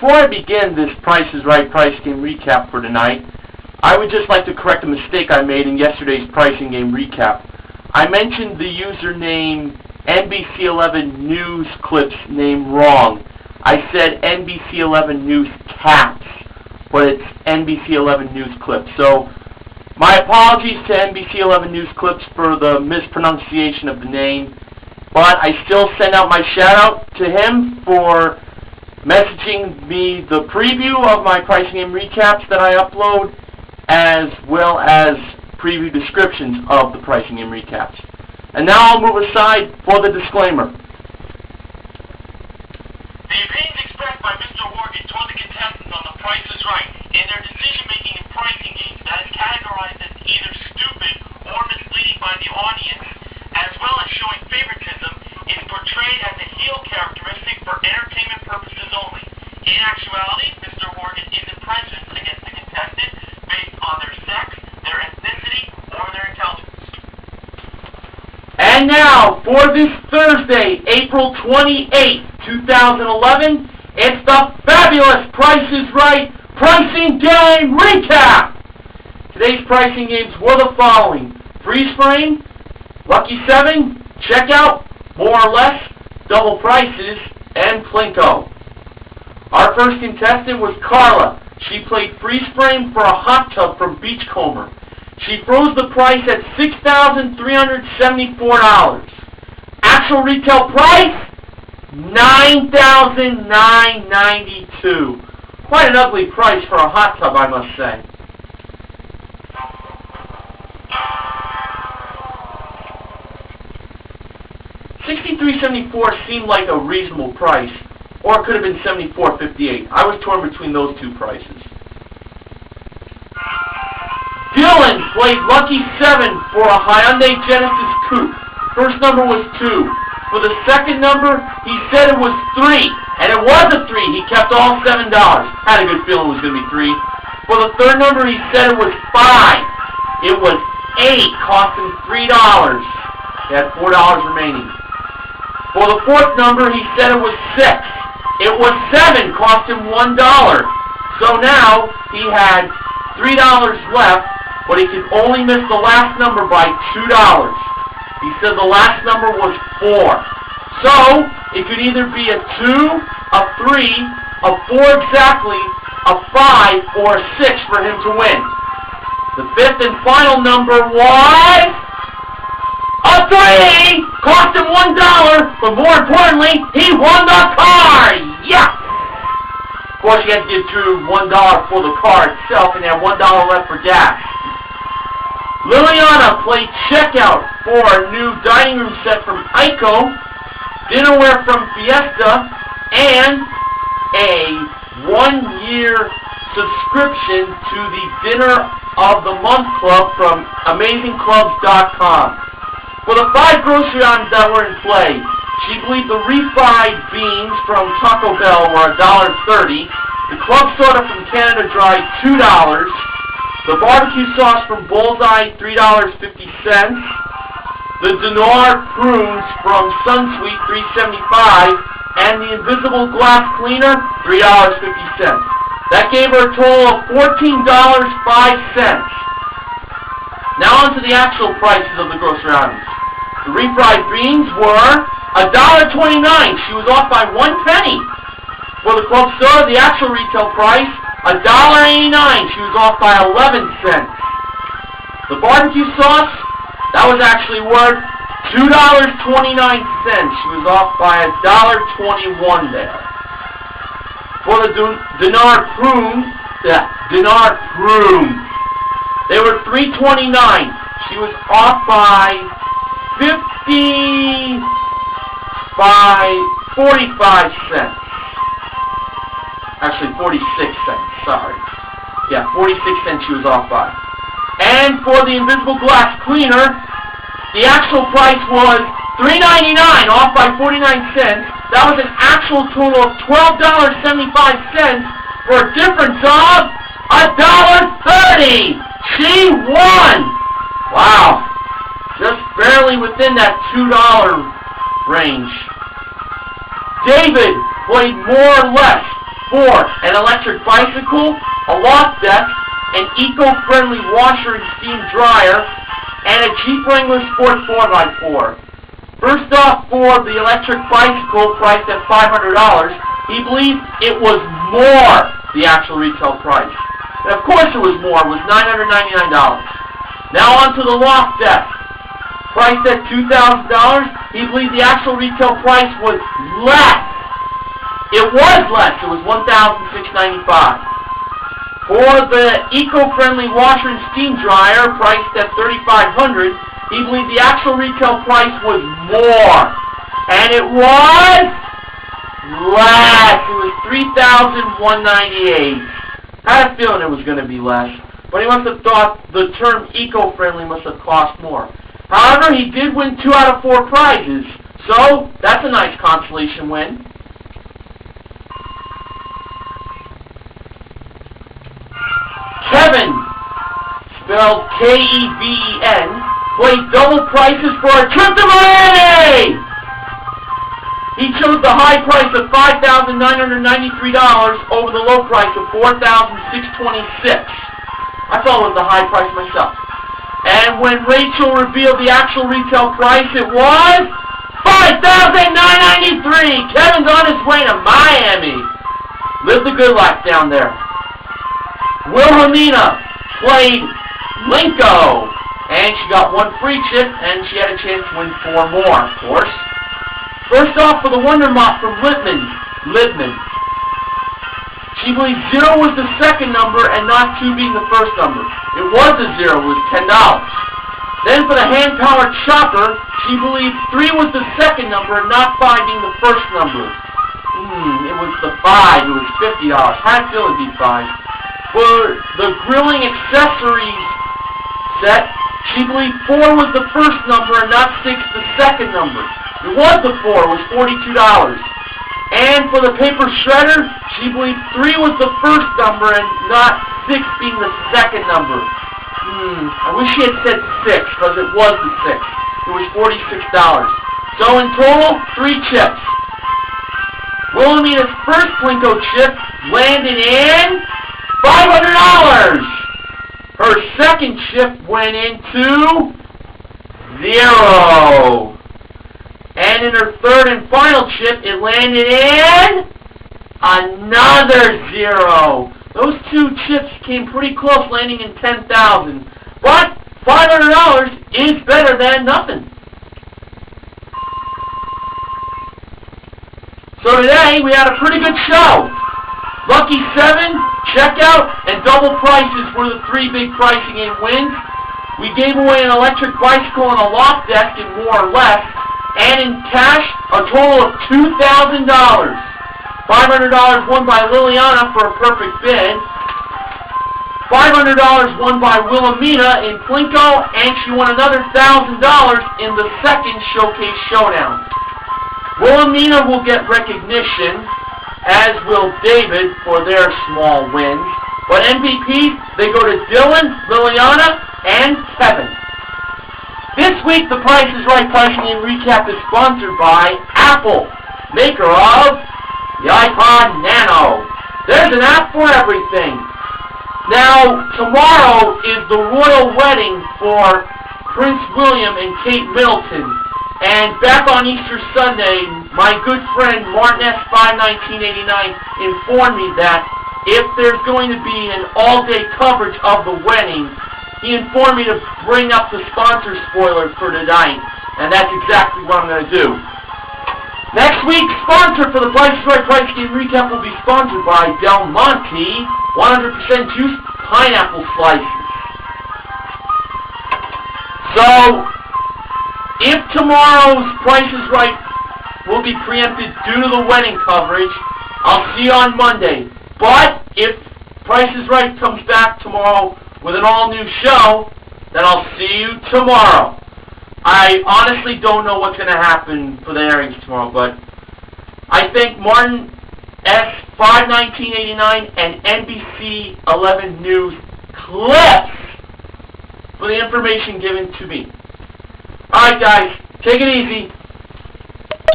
before I begin this Price is Right price game recap for tonight, I would just like to correct a mistake I made in yesterday's pricing game recap. I mentioned the username NBC11 News Clips name wrong. I said NBC11 News Caps, but it's NBC11 News Clips. So, my apologies to NBC11 News Clips for the mispronunciation of the name, but I still send out my shout out to him for messaging me the preview of my pricing game recaps that I upload, as well as preview descriptions of the pricing game recaps. And now I'll move aside for the disclaimer. The opinions expressed by Mr. Horgan toward the contestants on The Price is Right in their decision-making in pricing games that is categorized as either stupid or misleading by the audience, as well as showing favoritism, is portrayed as a heel characteristic for entertainment purposes only. In actuality, Mr. Horgan isn't prejudiced against the contestant based on their sex, their ethnicity, or their intelligence. And now, for this Thursday, April 28th, 2011, it's the fabulous Price is Right pricing game recap! Today's pricing games were the following: Freeze Frame, Lucky 7, Checkout, More or Less, Double Prices, and Plinko. Our first contestant was Carla. She played Freeze Frame for a hot tub from Beachcomber. She froze the price at $6,374. Actual retail price, $9,992. Quite an ugly price for a hot tub, I must say. $63.74 seemed like a reasonable price, or it could have been $74.58. I was torn between those two prices. Dylan played Lucky 7 for a Hyundai Genesis Coupe. First number was 2. For the second number, he said it was 3, and it was a 3. He kept all $7. Had a good feeling it was going to be 3. For the third number, he said it was 5. It was 8, cost him $3. He had $4 remaining. For the fourth number, he said it was 6. It was 7, cost him $1. So now, he had $3 left, but he could only miss the last number by $2. He said the last number was 4. So, it could either be a 2, a 3, a 4 exactly, a 5, or a 6 for him to win. The fifth and final number was a 3! Cost him $1, but more importantly, he won the car! Yeah! Of course, you had to give Drew $1 for the car itself, and had $1 left for gas. Liliana played Checkout for a new dining room set from Aico, dinnerware from Fiesta, and a 1-year subscription to the Dinner of the Month Club from AmazingClubs.com. For the 5 grocery items that were in play, she believed the refried beans from Taco Bell were $1.30, the club soda from Canada Dry $2, the barbecue sauce from Bullseye $3.50, the Dinar prunes from Sunsweet $3.75, and the Invisible Glass Cleaner $3.50. That gave her a total of $14.05. Now on to the actual prices of the grocery items. The refried beans were $1.29. She was off by 1 penny. For the club soda, the actual retail price, $1.89. She was off by 11 cents. The barbecue sauce, that was actually worth $2.29. She was off by $1.21 there. For the Dinar prunes, they were $3.29. She was off by 45 cents. Actually, 46 cents, sorry. Yeah, 46 cents she was off by. And for the Invisible Glass Cleaner, the actual price was $3.99, off by 49 cents. That was an actual total of $12.75 for a difference of $1.30. She won! Wow. Just barely within that $2 range. David played More or Less for an electric bicycle, a loft deck, an eco-friendly washer and steam dryer, and a Jeep Wrangler Sport 4x4. First off, for the electric bicycle priced at $500, he believes it was more the actual retail price. And of course it was more. It was $999. Now on to the loft deck. Priced at $2,000, he believes the actual retail price was less. It was less. It was $1,695. For the eco-friendly washer and steam dryer, priced at $3,500, he believes the actual retail price was more. And it was less. It was $3,198. I had a feeling it was going to be less. But he must have thought the term eco-friendly must have cost more. However, he did win 2 out of 4 prizes. So, that's a nice consolation win. Kevin, spelled K-E-V-E-N, played double prices for a trip to Miami! He chose the high price of $5,993 over the low price of $4,626. I thought it was the high price myself. And when Rachel revealed the actual retail price, it was $5,993! Kevin's on his way to Miami. Live the good life down there. Wilhelmina played Plinko, and she got 1 free chip, and she had a chance to win 4 more, of course. First off, for the Wonder Mop from Lidman. She believes 0 was the second number and not 2 being the first number. It was a 0, it was $10. Then for the hand-powered chopper, she believes 3 was the second number and not 5 being the first number. It was the 5, it was $50. I had a feeling it'd be 5. For the grilling accessories set, she believed 4 was the first number and not 6 the second number. It was the 4, it was $42. And for the paper shredder, she believed 3 was the first number and not 6 being the second number. I wish she had said 6, because it was the 6. It was $46. So in total, 3 chips. Wilhelmina's first Plinko chip landed in $500! Her second chip went into 0. And in her third and final chip, it landed in another 0. Those 2 chips came pretty close, landing in $10,000. But $500 is better than nothing. So today, we had a pretty good show. Lucky 7, checkout, and double prices were the 3 big pricing game wins. We gave away an electric bicycle and a loft deck in more or less, and in cash, a total of $2,000. $500 won by Liliana for a perfect bid. $500 won by Wilhelmina in Plinko, and she won another $1,000 in the second Showcase Showdown. Wilhelmina will get recognition, as will David, for their small wins. But MVP, they go to Dylan, Liliana, and Kevin. This week, the Price is Right Pricing and Recap is sponsored by Apple, maker of the iPod Nano. There's an app for everything. Now, tomorrow is the royal wedding for Prince William and Kate Middleton. And back on Easter Sunday, my good friend Martin S51989 informed me that if there's going to be an all-day coverage of the wedding, he informed me to bring up the sponsor spoiler for tonight. And that's exactly what I'm going to do. Next week's sponsor for the Price is Right Price Game Recap will be sponsored by Del Monte 100% juice pineapple slices. So, if tomorrow's Price is Right will be preempted due to the wedding coverage, I'll see you on Monday. But if Price is Right comes back tomorrow with an all-new show, then I'll see you tomorrow. I honestly don't know what's going to happen for the airings tomorrow, but I think Martin S51989 and NBC 11 News clips for the information given to me. Alright guys, take it easy.